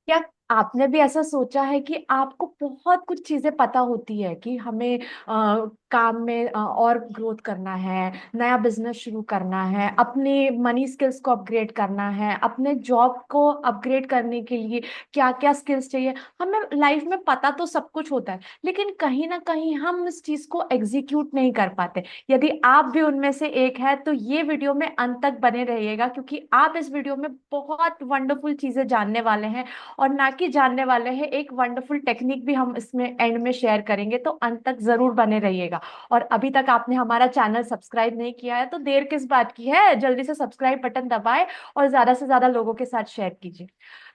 क्या आपने भी ऐसा सोचा है कि आपको बहुत कुछ चीजें पता होती है कि हमें काम में और ग्रोथ करना है, नया बिजनेस शुरू करना है, अपने मनी स्किल्स को अपग्रेड करना है, अपने जॉब को अपग्रेड करने के लिए क्या क्या स्किल्स चाहिए। हमें लाइफ में पता तो सब कुछ होता है, लेकिन कहीं ना कहीं हम इस चीज को एग्जीक्यूट नहीं कर पाते। यदि आप भी उनमें से एक है तो ये वीडियो में अंत तक बने रहिएगा, क्योंकि आप इस वीडियो में बहुत वंडरफुल चीजें जानने वाले हैं। और ना कि जानने वाले हैं, एक वंडरफुल टेक्निक भी हम इसमें एंड में शेयर करेंगे, तो अंत तक जरूर बने रहिएगा। और अभी तक आपने हमारा चैनल सब्सक्राइब नहीं किया है तो देर किस बात की है, जल्दी से सब्सक्राइब बटन दबाएं और ज्यादा से ज्यादा लोगों के साथ शेयर कीजिए।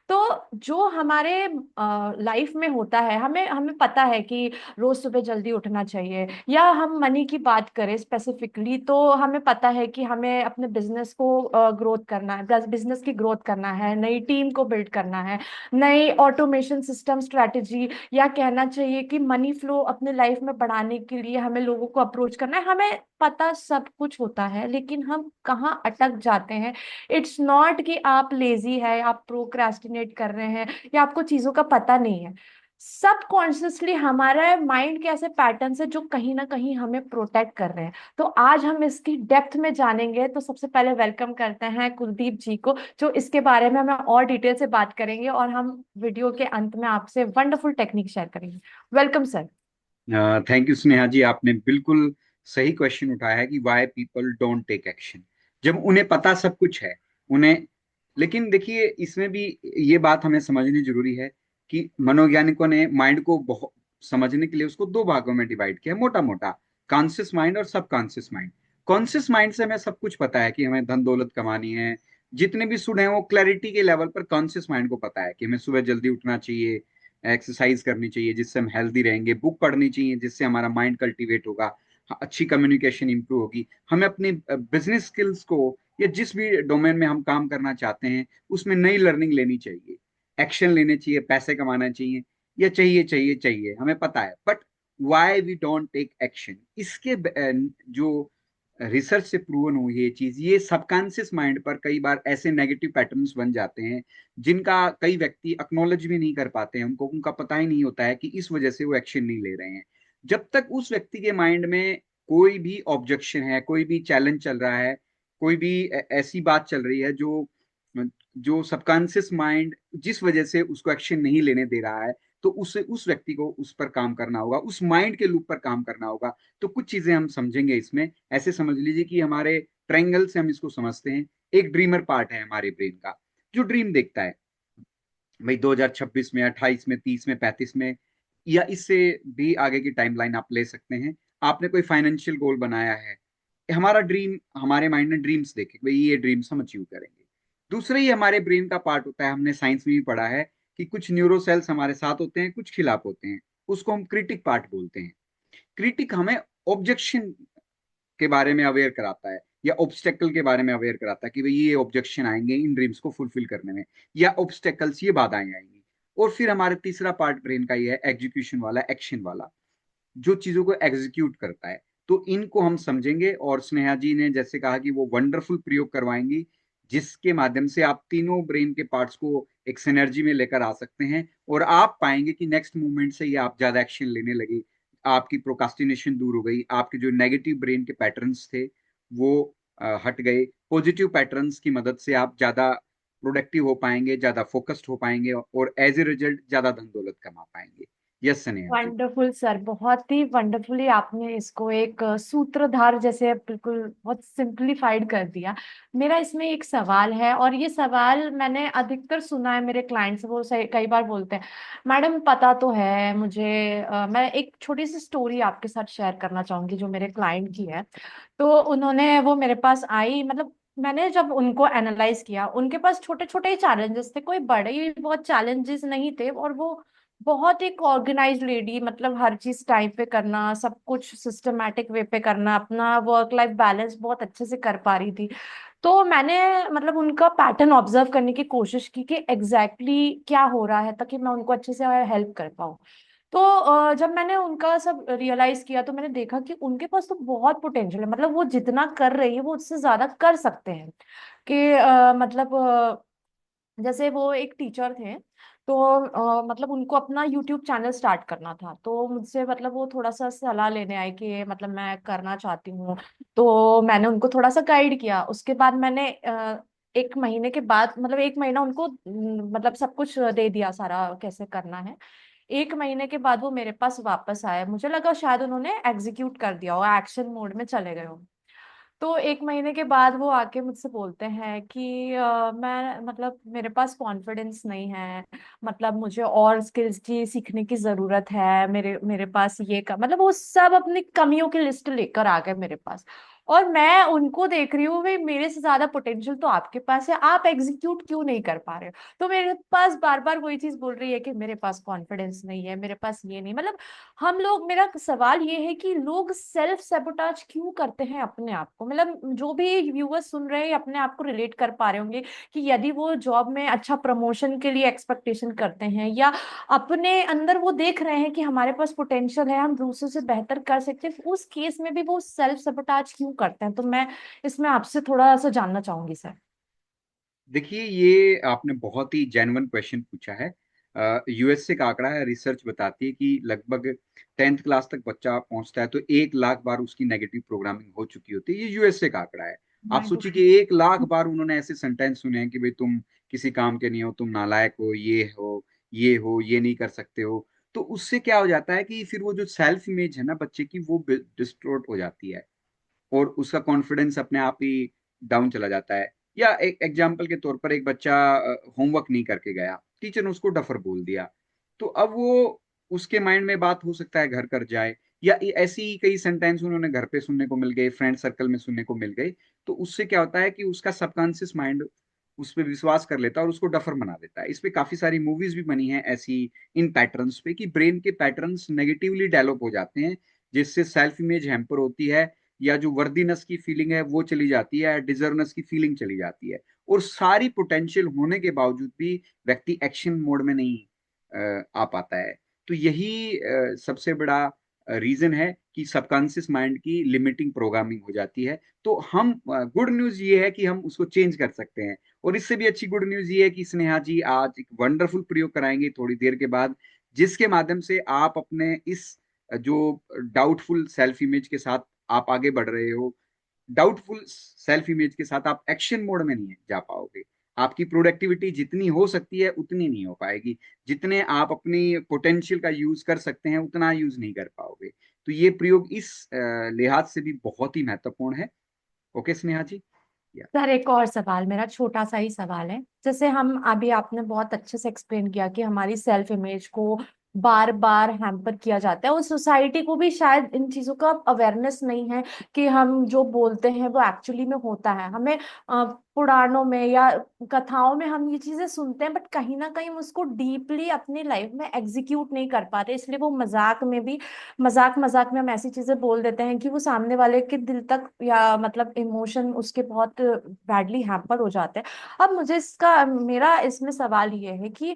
तो जो हमारे लाइफ में होता है, हमें हमें पता है कि रोज सुबह जल्दी उठना चाहिए, या हम मनी की बात करें स्पेसिफिकली तो हमें पता है कि हमें अपने बिजनेस को ग्रोथ करना है, बिजनेस की ग्रोथ करना है, नई टीम को बिल्ड करना है, नई ऑटोमेशन सिस्टम स्ट्रैटेजी, या कहना चाहिए कि मनी फ्लो अपने लाइफ में बढ़ाने के लिए हमें लोगों को अप्रोच करना है। हमें पता सब कुछ होता है, लेकिन हम कहाँ अटक जाते हैं। इट्स नॉट कि आप लेजी है, आप प्रोक्रेस्टिनेट कर रहे हैं, या आपको चीजों का पता नहीं है। सबकॉन्शियसली हमारा माइंड के ऐसे पैटर्न्स है जो कहीं ना कहीं हमें प्रोटेक्ट कर रहे हैं। तो आज हम इसकी डेप्थ में जानेंगे। तो सबसे पहले वेलकम करते हैं कुलदीप जी को, जो इसके बारे में हमें और डिटेल से बात करेंगे, और हम वीडियो के अंत में आपसे वंडरफुल टेक्निक शेयर करेंगे। Welcome sir. Thank you Sneha ji, आपने बिल्कुल सही क्वेश्चन उठाया है कि why people don't take action. जब उन्हें पता सब कुछ है, उन्हें। लेकिन देखिए, इसमें भी ये बात हमें समझनी जरूरी है कि मनोवैज्ञानिकों ने माइंड को बहुत समझने के लिए उसको दो भागों में डिवाइड किया, मोटा मोटा। कॉन्शियस माइंड और सब कॉन्शियस माइंड। कॉन्शियस माइंड से हमें सब कुछ पता है कि हमें धन दौलत कमानी है। जितने भी सुने हैं वो क्लैरिटी के लेवल पर कॉन्शियस माइंड को पता है कि हमें सुबह जल्दी उठना चाहिए, एक्सरसाइज करनी चाहिए जिससे हम हेल्दी रहेंगे, बुक पढ़नी चाहिए जिससे हमारा माइंड कल्टीवेट होगा, अच्छी कम्युनिकेशन इंप्रूव होगी। हमें अपने बिजनेस स्किल्स को या जिस भी डोमेन में हम काम करना चाहते हैं उसमें नई लर्निंग लेनी चाहिए, एक्शन लेने चाहिए, पैसे कमाना चाहिए, या चाहिए चाहिए चाहिए, हमें पता है। But why we don't take action, इसके जो रिसर्च से प्रूवन हुई है ये चीज, ये सबकॉन्शियस माइंड पर कई बार ऐसे नेगेटिव पैटर्न्स बन जाते हैं जिनका कई व्यक्ति अक्नॉलेज भी नहीं कर पाते हैं, उनको उनका पता ही नहीं होता है कि इस वजह से वो एक्शन नहीं ले रहे हैं। जब तक उस व्यक्ति के माइंड में कोई भी ऑब्जेक्शन है, कोई भी चैलेंज चल रहा है, कोई भी ऐसी बात चल रही है जो जो सबकॉन्शियस माइंड जिस वजह से उसको एक्शन नहीं लेने दे रहा है, तो उस व्यक्ति को उस पर काम करना होगा, उस माइंड के लूप पर काम करना होगा। तो कुछ चीजें हम समझेंगे इसमें। ऐसे समझ लीजिए कि हमारे ट्रायंगल से हम इसको समझते हैं। एक ड्रीमर पार्ट है हमारे ब्रेन का, जो ड्रीम देखता है भाई 2026 में, 28 में, 30 में, 35 में, या इससे भी आगे की टाइमलाइन आप ले सकते हैं। आपने कोई फाइनेंशियल गोल बनाया है, हमारा ड्रीम, हमारे माइंड ने ड्रीम्स देखे भाई ये ड्रीम्स हम अचीव करेंगे। दूसरा ही हमारे ब्रेन का पार्ट होता है, हमने साइंस में भी पढ़ा है कि कुछ न्यूरो सेल्स हमारे साथ होते हैं, कुछ खिलाफ होते हैं। उसको हम क्रिटिक पार्ट बोलते हैं। क्रिटिक हमें ऑब्जेक्शन के बारे में अवेयर कराता है, या ऑब्स्टेकल के बारे में अवेयर कराता है कि भाई ये ऑब्जेक्शन आएंगे इन ड्रीम्स को फुलफिल करने में, या ऑब्स्टेकल्स, ये बाधाएं आएंगी। और फिर हमारे तीसरा पार्ट ब्रेन का ये है एग्जीक्यूशन वाला, एक्शन वाला, जो चीजों को एग्जीक्यूट करता है। तो इनको हम समझेंगे, और स्नेहा जी ने जैसे कहा कि वो वंडरफुल प्रयोग करवाएंगी जिसके माध्यम से आप तीनों ब्रेन के पार्ट्स को एक सिनर्जी में लेकर आ सकते हैं, और आप पाएंगे कि नेक्स्ट मूवमेंट से ही आप ज्यादा एक्शन लेने लगे। आपकी प्रोकास्टिनेशन दूर हो गई, आपके जो नेगेटिव ब्रेन के पैटर्न्स थे वो हट गए। पॉजिटिव पैटर्न्स की मदद से आप ज्यादा प्रोडक्टिव हो पाएंगे, ज्यादा फोकस्ड हो पाएंगे, और एज ए रिजल्ट ज्यादा धन दौलत कमा पाएंगे। यस स्नेहा जी। वंडरफुल सर, बहुत ही वंडरफुली आपने इसको एक सूत्रधार जैसे बिल्कुल बहुत सिंप्लीफाइड कर दिया। मेरा इसमें एक सवाल है, और ये सवाल मैंने अधिकतर सुना है मेरे क्लाइंट्स, वो कई बार बोलते हैं मैडम पता तो है मुझे। मैं एक छोटी सी स्टोरी आपके साथ शेयर करना चाहूंगी जो मेरे क्लाइंट की है। तो उन्होंने, वो मेरे पास आई, मतलब मैंने जब उनको एनालाइज किया, उनके पास छोटे छोटे ही चैलेंजेस थे, कोई बड़े ही बहुत चैलेंजेस नहीं थे, और वो बहुत एक ऑर्गेनाइज लेडी, मतलब हर चीज टाइम पे करना, सब कुछ सिस्टमेटिक वे पे करना, अपना वर्क लाइफ बैलेंस बहुत अच्छे से कर पा रही थी। तो मैंने मतलब उनका पैटर्न ऑब्जर्व करने की कोशिश की कि एग्जैक्टली क्या हो रहा है, ताकि मैं उनको अच्छे से हेल्प कर पाऊँ। तो जब मैंने उनका सब रियलाइज किया तो मैंने देखा कि उनके पास तो बहुत पोटेंशियल है, मतलब वो जितना कर रही है वो उससे ज्यादा कर सकते हैं। कि मतलब जैसे वो एक टीचर थे, तो मतलब उनको अपना यूट्यूब चैनल स्टार्ट करना था, तो मुझसे मतलब वो थोड़ा सा सलाह लेने आए कि मतलब मैं करना चाहती हूँ। तो मैंने उनको थोड़ा सा गाइड किया। उसके बाद मैंने 1 महीने के बाद, मतलब 1 महीना उनको मतलब सब कुछ दे दिया सारा कैसे करना है। 1 महीने के बाद वो मेरे पास वापस आए, मुझे लगा शायद उन्होंने एग्जीक्यूट कर दिया हो, एक्शन मोड में चले गए हो। तो 1 महीने के बाद वो आके मुझसे बोलते हैं कि मैं मतलब मेरे पास कॉन्फिडेंस नहीं है, मतलब मुझे और स्किल्स की सीखने की जरूरत है, मेरे मेरे पास ये मतलब वो सब अपनी कमियों की लिस्ट लेकर आ गए मेरे पास। और मैं उनको देख रही हूँ, भाई मेरे से ज्यादा पोटेंशियल तो आपके पास है, आप एग्जीक्यूट क्यों नहीं कर पा रहे हो। तो मेरे पास बार बार वही चीज बोल रही है कि मेरे पास कॉन्फिडेंस नहीं है, मेरे पास ये नहीं, मतलब हम लोग, मेरा सवाल ये है कि लोग सेल्फ सेबोटाज क्यों करते हैं अपने आप को। मतलब जो भी व्यूअर्स सुन रहे हैं अपने आप को रिलेट कर पा रहे होंगे कि यदि वो जॉब में अच्छा प्रमोशन के लिए एक्सपेक्टेशन करते हैं, या अपने अंदर वो देख रहे हैं कि हमारे पास पोटेंशियल है, हम दूसरों से बेहतर कर सकते हैं, उस केस में भी वो सेल्फ सेबोटाज क्यों करते हैं। तो मैं इसमें आपसे थोड़ा सा जानना चाहूंगी सर। देखिए, ये आपने बहुत ही जेन्युइन क्वेश्चन पूछा है। यूएसए का आंकड़ा है, रिसर्च बताती है कि लगभग 10th क्लास तक बच्चा पहुंचता है तो 1 लाख बार उसकी नेगेटिव प्रोग्रामिंग हो चुकी होती है। ये यूएसए का आंकड़ा है। आप माइंड। सोचिए कि 1 लाख बार उन्होंने ऐसे सेंटेंस सुने हैं कि भाई तुम किसी काम के नहीं हो, तुम नालायक हो, ये नहीं कर सकते हो। तो उससे क्या हो जाता है कि फिर वो जो सेल्फ इमेज है ना बच्चे की, वो डिस्टोर्ट हो जाती है और उसका कॉन्फिडेंस अपने आप ही डाउन चला जाता है। या एक एग्जाम्पल के तौर पर, एक बच्चा होमवर्क नहीं करके गया, टीचर ने उसको डफर बोल दिया, तो अब वो, उसके माइंड में बात हो सकता है घर कर जाए, या ऐसी ही कई सेंटेंस उन्होंने घर पे सुनने को मिल गए, फ्रेंड सर्कल में सुनने को मिल गए। तो उससे क्या होता है कि उसका सबकॉन्शियस माइंड उस पर विश्वास कर लेता है और उसको डफर बना देता है। इस पे काफी सारी मूवीज भी बनी हैं ऐसी, इन पैटर्न्स पे, कि ब्रेन के पैटर्न्स नेगेटिवली डेवलप हो जाते हैं, जिससे सेल्फ इमेज हैम्पर होती है, या जो वर्दीनेस की फीलिंग है वो चली जाती है, डिजर्वनेस की फीलिंग चली जाती है। और सारी पोटेंशियल होने के बावजूद भी व्यक्ति एक्शन मोड में नहीं आ पाता है। तो यही सबसे बड़ा रीजन है कि सबकॉन्शियस माइंड की लिमिटिंग प्रोग्रामिंग हो जाती है। तो हम, गुड न्यूज ये है कि हम उसको चेंज कर सकते हैं। और इससे भी अच्छी गुड न्यूज ये है कि स्नेहा जी आज एक वंडरफुल प्रयोग कराएंगे थोड़ी देर के बाद, जिसके माध्यम से आप अपने इस जो डाउटफुल सेल्फ इमेज के साथ आप आगे बढ़ रहे हो, डाउटफुल सेल्फ इमेज के साथ आप एक्शन मोड में नहीं जा पाओगे। आपकी प्रोडक्टिविटी जितनी हो सकती है उतनी नहीं हो पाएगी, जितने आप अपनी पोटेंशियल का यूज कर सकते हैं उतना यूज नहीं कर पाओगे। तो ये प्रयोग इस लिहाज से भी बहुत ही महत्वपूर्ण है। ओके स्नेहा जी। या सर एक और सवाल, मेरा छोटा सा ही सवाल है। जैसे हम अभी, आपने बहुत अच्छे से एक्सप्लेन किया कि हमारी सेल्फ इमेज को बार बार हैम्पर किया जाता है, और सोसाइटी को भी शायद इन चीजों का अवेयरनेस नहीं है कि हम जो बोलते हैं वो एक्चुअली में होता है। हमें पुराणों में या कथाओं में हम ये चीजें सुनते हैं, बट कहीं ना कहीं हम उसको डीपली अपनी लाइफ में एग्जीक्यूट नहीं कर पाते, इसलिए वो मजाक में भी, मजाक मजाक में हम ऐसी चीजें बोल देते हैं कि वो सामने वाले के दिल तक, या मतलब इमोशन उसके बहुत बैडली हैम्पर हो जाते हैं। अब मुझे इसका, मेरा इसमें सवाल ये है कि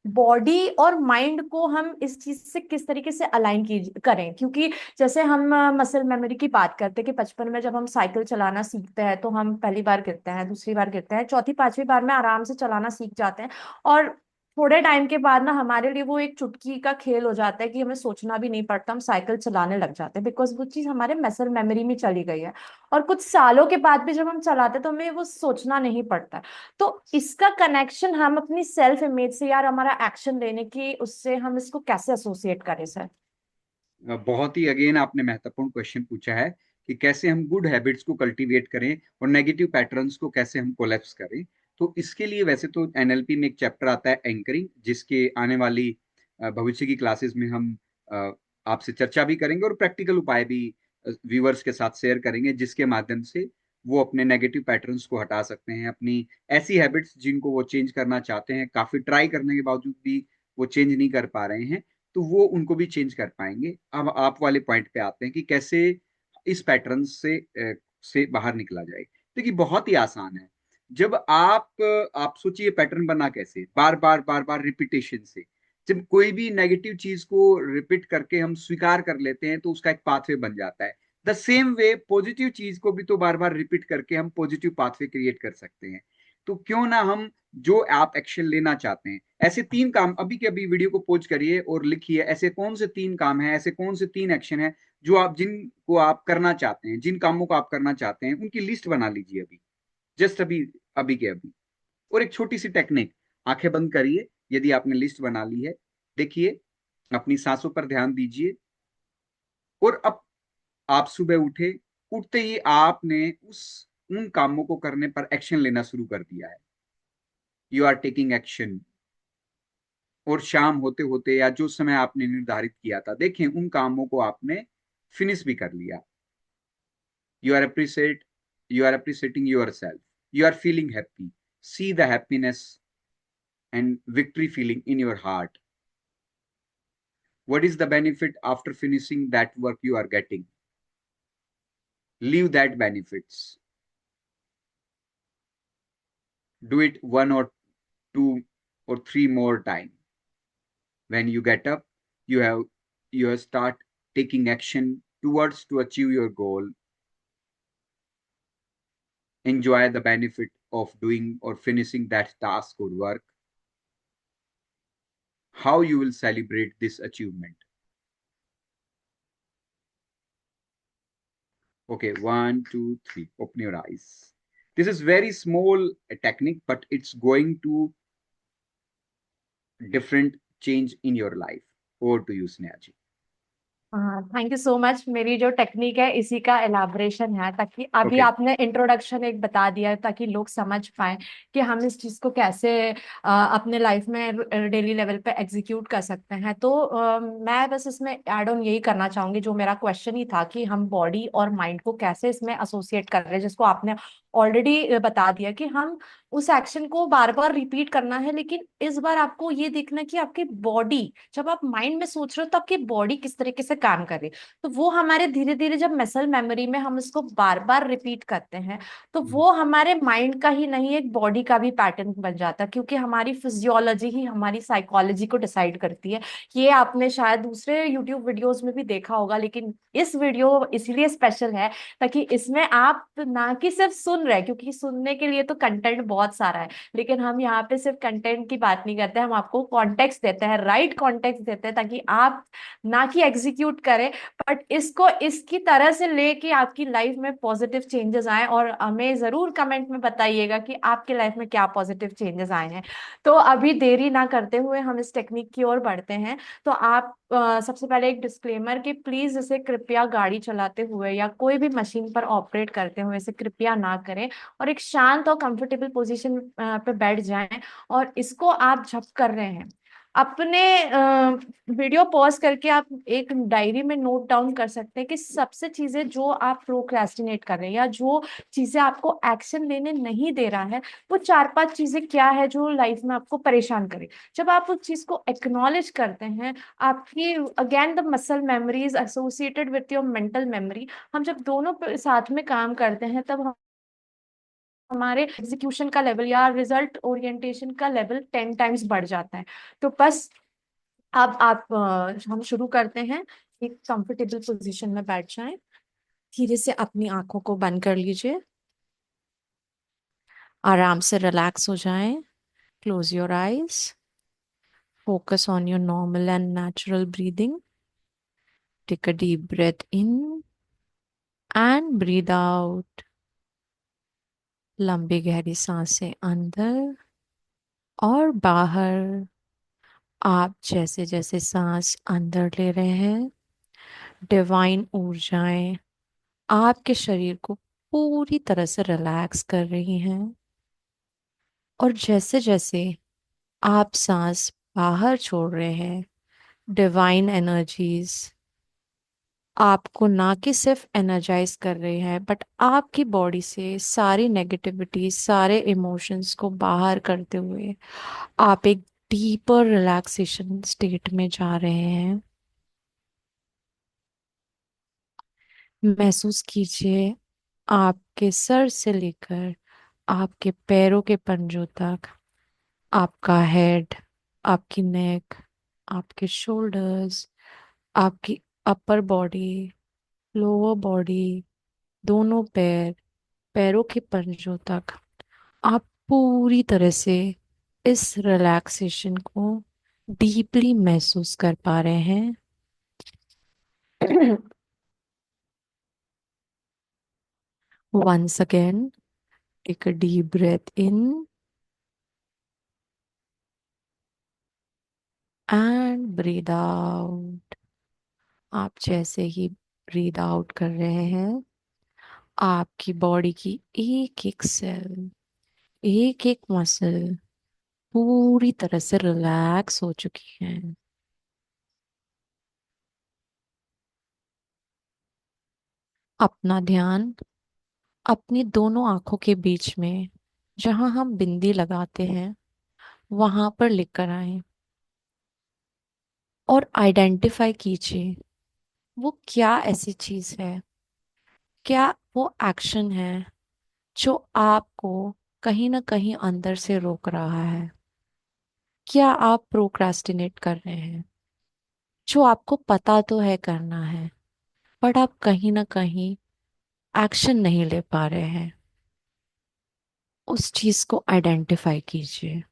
बॉडी और माइंड को हम इस चीज से किस तरीके से अलाइन की करें, क्योंकि जैसे हम मसल मेमोरी की बात करते हैं कि बचपन में जब हम साइकिल चलाना सीखते हैं तो हम पहली बार गिरते हैं, दूसरी बार गिरते हैं, चौथी पांचवी बार में आराम से चलाना सीख जाते हैं। और थोड़े टाइम के बाद ना हमारे लिए वो एक चुटकी का खेल हो जाता है कि हमें सोचना भी नहीं पड़ता, हम साइकिल चलाने लग जाते हैं, बिकॉज वो चीज हमारे मसल मेमोरी में चली गई है। और कुछ सालों के बाद भी जब हम चलाते हैं तो हमें वो सोचना नहीं पड़ता। तो इसका कनेक्शन हम अपनी सेल्फ इमेज से, यार हमारा एक्शन लेने की, उससे हम इसको कैसे एसोसिएट करें सर। बहुत ही अगेन आपने महत्वपूर्ण क्वेश्चन पूछा है कि कैसे हम गुड हैबिट्स को कल्टीवेट करें और नेगेटिव पैटर्न्स को कैसे हम कोलैप्स करें। तो इसके लिए वैसे तो एनएलपी में एक चैप्टर आता है एंकरिंग, जिसके आने वाली भविष्य की क्लासेस में हम अ, आपसे चर्चा भी करेंगे और प्रैक्टिकल उपाय भी व्यूअर्स के साथ शेयर करेंगे, जिसके माध्यम से वो अपने नेगेटिव पैटर्न्स को हटा सकते हैं, अपनी ऐसी हैबिट्स जिनको वो चेंज करना चाहते हैं, काफी ट्राई करने के बावजूद भी वो चेंज नहीं कर पा रहे हैं, तो वो उनको भी चेंज कर पाएंगे। अब आप वाले पॉइंट पे आते हैं कि कैसे इस पैटर्न से बाहर निकला जाए। देखिए, बहुत ही आसान है। जब आप सोचिए पैटर्न बना कैसे, बार बार बार बार रिपीटेशन से। जब कोई भी नेगेटिव चीज को रिपीट करके हम स्वीकार कर लेते हैं तो उसका एक पाथवे बन जाता है। द सेम वे पॉजिटिव चीज को भी तो बार बार रिपीट करके हम पॉजिटिव पाथवे क्रिएट कर सकते हैं। तो क्यों ना हम जो आप एक्शन लेना चाहते हैं, ऐसे 3 काम अभी के अभी वीडियो को पॉज करिए और लिखिए, ऐसे कौन से 3 काम हैं, ऐसे कौन से 3 एक्शन हैं जो आप, जिनको आप करना चाहते हैं, जिन कामों को आप करना चाहते हैं, उनकी लिस्ट बना लीजिए अभी, जस्ट अभी, अभी के अभी। और एक छोटी सी टेक्निक, आंखें बंद करिए, यदि आपने लिस्ट बना ली है, देखिए, अपनी सांसों पर ध्यान दीजिए, और अब आप सुबह उठे, उठते ही आपने उन कामों को करने पर एक्शन लेना शुरू कर दिया है, यू आर टेकिंग एक्शन। और शाम होते होते या जो समय आपने निर्धारित किया था, देखें उन कामों को आपने फिनिश भी कर लिया। You are appreciate you are appreciating yourself, you are feeling happy, see the happiness and victory feeling in your heart. What is the benefit after finishing that work you are getting? Leave that benefits. Do it 1 or 2 or 3 more times. When you get up, you have start taking action towards to achieve your goal. Enjoy the benefit of doing or finishing that task or work. How you will celebrate this achievement? Okay, 1, 2, 3. Open your eyes. This is very small technique, but it's going to different change in your life. Over to you, Sneha ji. हाँ, thank you so much. मेरी जो technique है इसी का एलाबरेशन है, ताकि अभी Okay. आपने इंट्रोडक्शन एक बता दिया है ताकि लोग समझ पाए कि हम इस चीज को कैसे अपने लाइफ में डेली लेवल पे एग्जीक्यूट कर सकते हैं। तो मैं बस इसमें ऐड ऑन यही करना चाहूंगी, जो मेरा क्वेश्चन ही था कि हम बॉडी और माइंड को कैसे इसमें एसोसिएट कर रहे हैं, जिसको आपने ऑलरेडी बता दिया कि हम उस एक्शन को बार बार रिपीट करना है। लेकिन इस बार आपको ये देखना कि आपकी बॉडी, जब आप माइंड में सोच रहे हो तो आपकी बॉडी किस तरीके से काम कर रही है। तो वो हमारे धीरे धीरे जब मसल मेमोरी में हम इसको बार बार रिपीट करते हैं, तो वो हमारे माइंड का ही नहीं, एक बॉडी का भी पैटर्न बन जाता है, क्योंकि हमारी फिजियोलॉजी ही हमारी साइकोलॉजी को डिसाइड करती है। ये आपने शायद दूसरे यूट्यूब वीडियोस में भी देखा होगा, लेकिन इस वीडियो इसीलिए स्पेशल है ताकि इसमें आप ना कि सिर्फ सुन रहे हैं, क्योंकि सुनने के लिए तो कंटेंट बहुत सारा है, लेकिन हम यहाँ पे सिर्फ कंटेंट की बात नहीं करते, हम आपको कॉन्टेक्स्ट देते हैं, राइट कॉन्टेक्स्ट देते हैं, ताकि आप ना कि एग्जीक्यूट करें, बट इसको इसकी तरह से ले कि आपकी लाइफ में पॉजिटिव चेंजेस आए। और हमें जरूर कमेंट में बताइएगा कि आपके लाइफ में क्या पॉजिटिव चेंजेस आए हैं। तो अभी देरी ना करते हुए हम इस टेक्निक की ओर बढ़ते हैं। तो आप सबसे पहले एक डिस्क्लेमर कि प्लीज इसे कृपया गाड़ी चलाते हुए या कोई भी मशीन पर ऑपरेट करते हुए इसे कृपया ना करें, और एक शांत और कंफर्टेबल पोजीशन पे बैठ जाएं। और इसको आप जब कर रहे हैं, अपने वीडियो पॉज करके आप एक डायरी में नोट डाउन कर सकते हैं कि सबसे चीजें जो आप प्रोक्रेस्टिनेट कर रहे हैं या जो चीजें आपको एक्शन लेने नहीं दे रहा है, वो 4-5 चीजें क्या है जो लाइफ में आपको परेशान करे। जब आप उस चीज को एक्नॉलेज करते हैं, आपकी again the muscle memories associated with your mental memory, हम जब दोनों साथ में काम करते हैं, तब हमारे एग्जीक्यूशन का लेवल या रिजल्ट ओरिएंटेशन का लेवल 10 टाइम्स बढ़ जाता है। तो बस अब आप हम शुरू करते हैं। एक कंफर्टेबल पोजीशन में बैठ जाएं, धीरे से अपनी आंखों को बंद कर लीजिए, आराम से रिलैक्स हो जाएं। Close your eyes, focus on your normal and natural breathing. Take a deep breath in and breathe out. लंबी गहरी सांसें अंदर और बाहर। आप जैसे जैसे सांस अंदर ले रहे हैं, डिवाइन ऊर्जाएं आपके शरीर को पूरी तरह से रिलैक्स कर रही हैं। और जैसे जैसे आप सांस बाहर छोड़ रहे हैं, डिवाइन एनर्जीज आपको ना कि सिर्फ एनर्जाइज कर रहे हैं, बट आपकी बॉडी से सारी नेगेटिविटी, सारे इमोशंस को बाहर करते हुए आप एक डीपर रिलैक्सेशन स्टेट में जा रहे हैं। महसूस कीजिए आपके सर से लेकर आपके पैरों के पंजों तक, आपका हेड, आपकी नेक, आपके शोल्डर्स, आपकी अपर बॉडी, लोअर बॉडी, दोनों पैर, पैरों के पंजों तक आप पूरी तरह से इस रिलैक्सेशन को डीपली महसूस कर पा रहे हैं। Once again, take a deep breath in and breathe out। आप जैसे ही ब्रीद आउट कर रहे हैं, आपकी बॉडी की एक एक सेल, एक एक मसल पूरी तरह से रिलैक्स हो चुकी है। अपना ध्यान अपनी दोनों आंखों के बीच में, जहां हम बिंदी लगाते हैं, वहां पर लेकर आए और आइडेंटिफाई कीजिए वो क्या ऐसी चीज है, क्या वो एक्शन है जो आपको कहीं ना कहीं अंदर से रोक रहा है। क्या आप प्रोक्रास्टिनेट कर रहे हैं, जो आपको पता तो है करना है, बट आप कहीं ना कहीं एक्शन नहीं ले पा रहे हैं। उस चीज को आइडेंटिफाई कीजिए।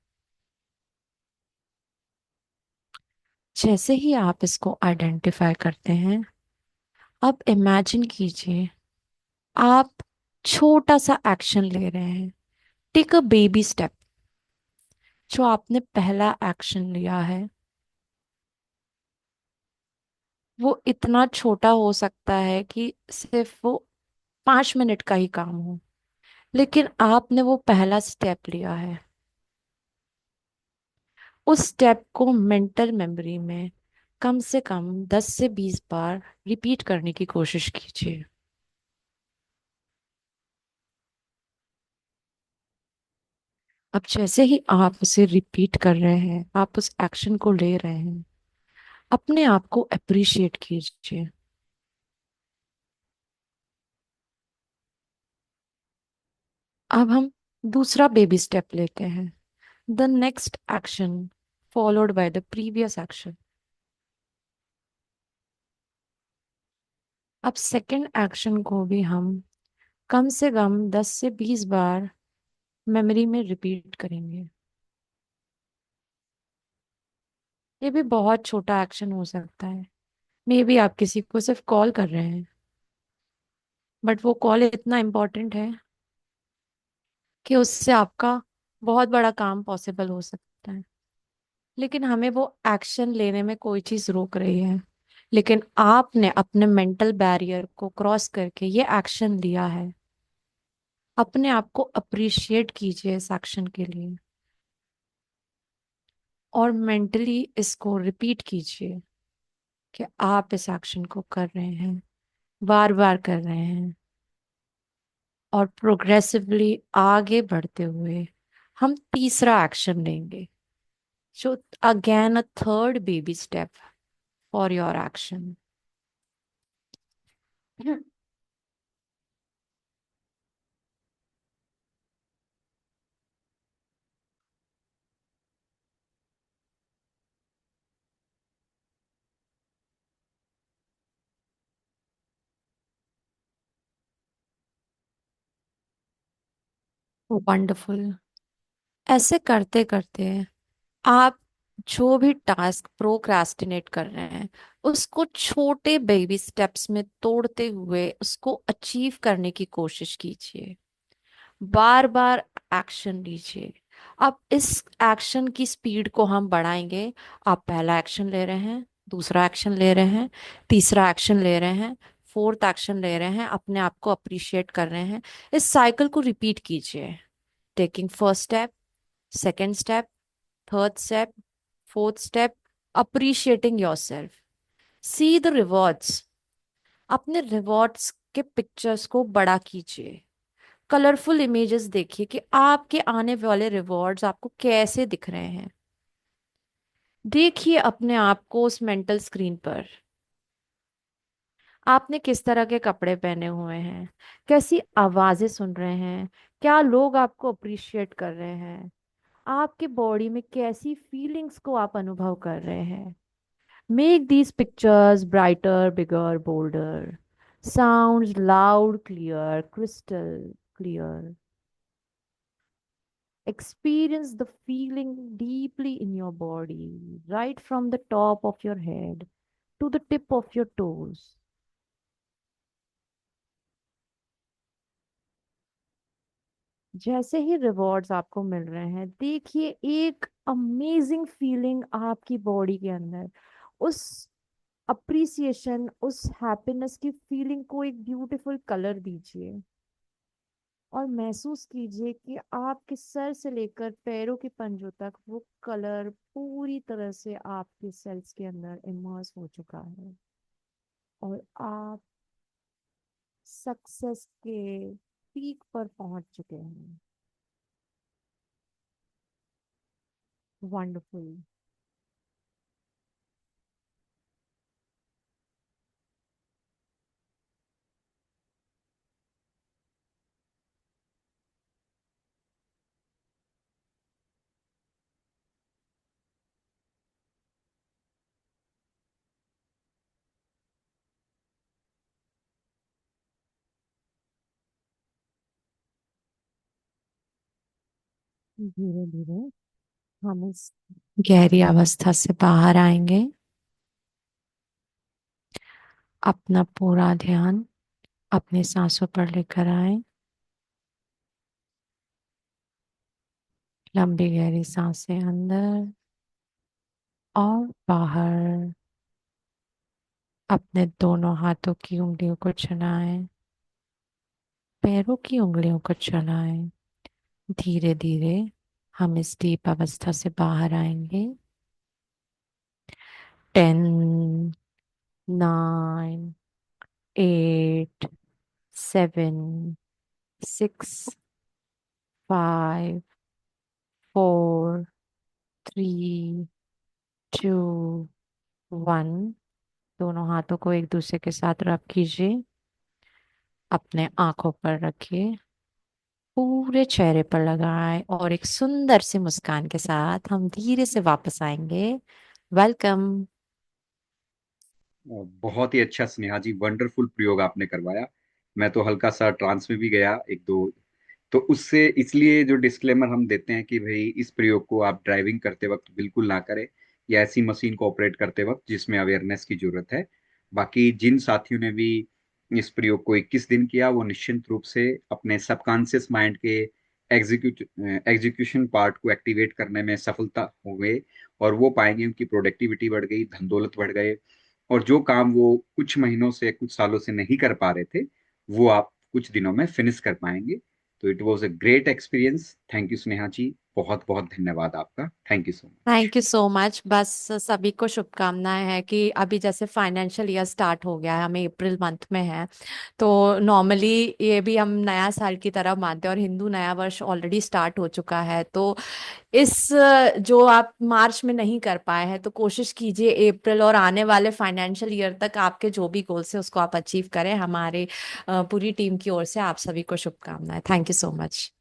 जैसे ही आप इसको आइडेंटिफाई करते हैं, अब इमेजिन कीजिए आप छोटा सा एक्शन ले रहे हैं। Take a baby step. जो आपने पहला एक्शन लिया है, वो इतना छोटा हो सकता है कि सिर्फ वो 5 मिनट का ही काम हो, लेकिन आपने वो पहला स्टेप लिया है। उस स्टेप को मेंटल मेमोरी में कम से कम 10 से 20 बार रिपीट करने की कोशिश कीजिए। अब जैसे ही आप उसे रिपीट कर रहे हैं, आप उस एक्शन को ले रहे हैं, अपने आप को अप्रिशिएट कीजिए। अब हम दूसरा बेबी स्टेप लेते हैं। The next action followed by the previous action. अब सेकंड एक्शन को भी हम कम से कम 10 से 20 बार मेमोरी में रिपीट करेंगे। ये भी बहुत छोटा एक्शन हो सकता है। मे बी आप किसी को सिर्फ कॉल कर रहे हैं, बट वो कॉल इतना इम्पोर्टेंट है कि उससे आपका बहुत बड़ा काम पॉसिबल हो सकता है। लेकिन हमें वो एक्शन लेने में कोई चीज रोक रही है, लेकिन आपने अपने मेंटल बैरियर को क्रॉस करके ये एक्शन लिया है। अपने आप को अप्रिशिएट कीजिए इस एक्शन के लिए, और मेंटली इसको रिपीट कीजिए कि आप इस एक्शन को कर रहे हैं, बार बार कर रहे हैं। और प्रोग्रेसिवली आगे बढ़ते हुए हम तीसरा एक्शन लेंगे, जो again a third baby step for your action. Wonderful. ऐसे करते करते आप जो भी टास्क प्रोक्रास्टिनेट कर रहे हैं, उसको छोटे बेबी स्टेप्स में तोड़ते हुए उसको अचीव करने की कोशिश कीजिए। बार बार एक्शन लीजिए। अब इस एक्शन की स्पीड को हम बढ़ाएंगे। आप पहला एक्शन ले रहे हैं, दूसरा एक्शन ले रहे हैं, तीसरा एक्शन ले रहे हैं, फोर्थ एक्शन ले रहे हैं, अपने आप को अप्रिशिएट कर रहे हैं। इस साइकिल को रिपीट कीजिए। Taking first step, second step, third step, fourth step, appreciating yourself. See the rewards. अपने रिवॉर्ड्स के पिक्चर्स को बड़ा कीजिए। कलरफुल इमेजेस देखिए कि आपके आने वाले रिवॉर्ड्स आपको कैसे दिख रहे हैं। देखिए अपने आप को उस मेंटल स्क्रीन पर। आपने किस तरह के कपड़े पहने हुए हैं, कैसी आवाजें सुन रहे हैं, क्या लोग आपको अप्रिशिएट कर रहे हैं, आपके बॉडी में कैसी फीलिंग्स को आप अनुभव कर रहे हैं। Make these pictures brighter, bigger, boulder. Sounds loud, clear, crystal clear. Experience the feeling deeply in your body, right from the top of your head to the tip of your toes. जैसे ही rewards आपको मिल रहे हैं, देखिए एक amazing feeling आपकी body के अंदर, उस अप्रिसिएशन, उस हैप्पीनेस की फीलिंग को एक ब्यूटीफुल कलर दीजिए और महसूस कीजिए कि आपके सर से लेकर पैरों के पंजों तक वो कलर पूरी तरह से आपके सेल्स के अंदर इमर्स हो चुका है और आप सक्सेस के पीक पर पहुंच चुके हैं। वंडरफुल। धीरे धीरे हम इस गहरी अवस्था से बाहर आएंगे। अपना पूरा ध्यान अपनी सांसों पर लेकर आए। लंबी गहरी सांसें अंदर और बाहर। अपने दोनों हाथों की उंगलियों को चलाएं, पैरों की उंगलियों को चलाएं। धीरे धीरे हम इस डीप अवस्था से बाहर आएंगे। 10, 9, 8, 7, 6, 5, 4, 3, 2, 1। दोनों हाथों को एक दूसरे के साथ रब कीजिए। अपने आंखों पर रखिए, पूरे चेहरे पर लगाएं और एक सुंदर सी मुस्कान के साथ हम धीरे से वापस आएंगे। वेलकम। बहुत ही अच्छा स्नेहा जी, वंडरफुल प्रयोग आपने करवाया। मैं तो हल्का सा ट्रांस में भी गया एक दो। तो उससे इसलिए जो डिस्क्लेमर हम देते हैं कि भाई इस प्रयोग को आप ड्राइविंग करते वक्त बिल्कुल ना करें, या ऐसी मशीन को ऑपरेट करते वक्त जिसमें अवेयरनेस की जरूरत है। बाकी जिन साथियों ने भी इस प्रयोग को 21 दिन किया, वो निश्चिंत रूप से अपने सबकॉन्शियस माइंड के एग्जीक्यूशन पार्ट को एक्टिवेट करने में सफलता हो गए, और वो पाएंगे उनकी प्रोडक्टिविटी बढ़ गई, धन दौलत बढ़ गए, और जो काम वो कुछ महीनों से कुछ सालों से नहीं कर पा रहे थे, वो आप कुछ दिनों में फिनिश कर पाएंगे। तो it was a great experience. Thank you Sneha ji, बहुत बहुत धन्यवाद आपका। Thank you so much. Thank you so much. बस सभी को शुभकामनाएं हैं कि अभी जैसे फाइनेंशियल ईयर स्टार्ट हो गया है, हमें अप्रैल मंथ में है, तो नॉर्मली ये भी हम नया साल की तरह मानते हैं और हिंदू नया वर्ष ऑलरेडी स्टार्ट हो चुका है। तो इस जो आप मार्च में नहीं कर पाए हैं, तो कोशिश कीजिए अप्रैल और आने वाले फाइनेंशियल ईयर तक आपके जो भी गोल्स है उसको आप अचीव करें। हमारे पूरी टीम की ओर से आप सभी को शुभकामनाएं। Thank you so much.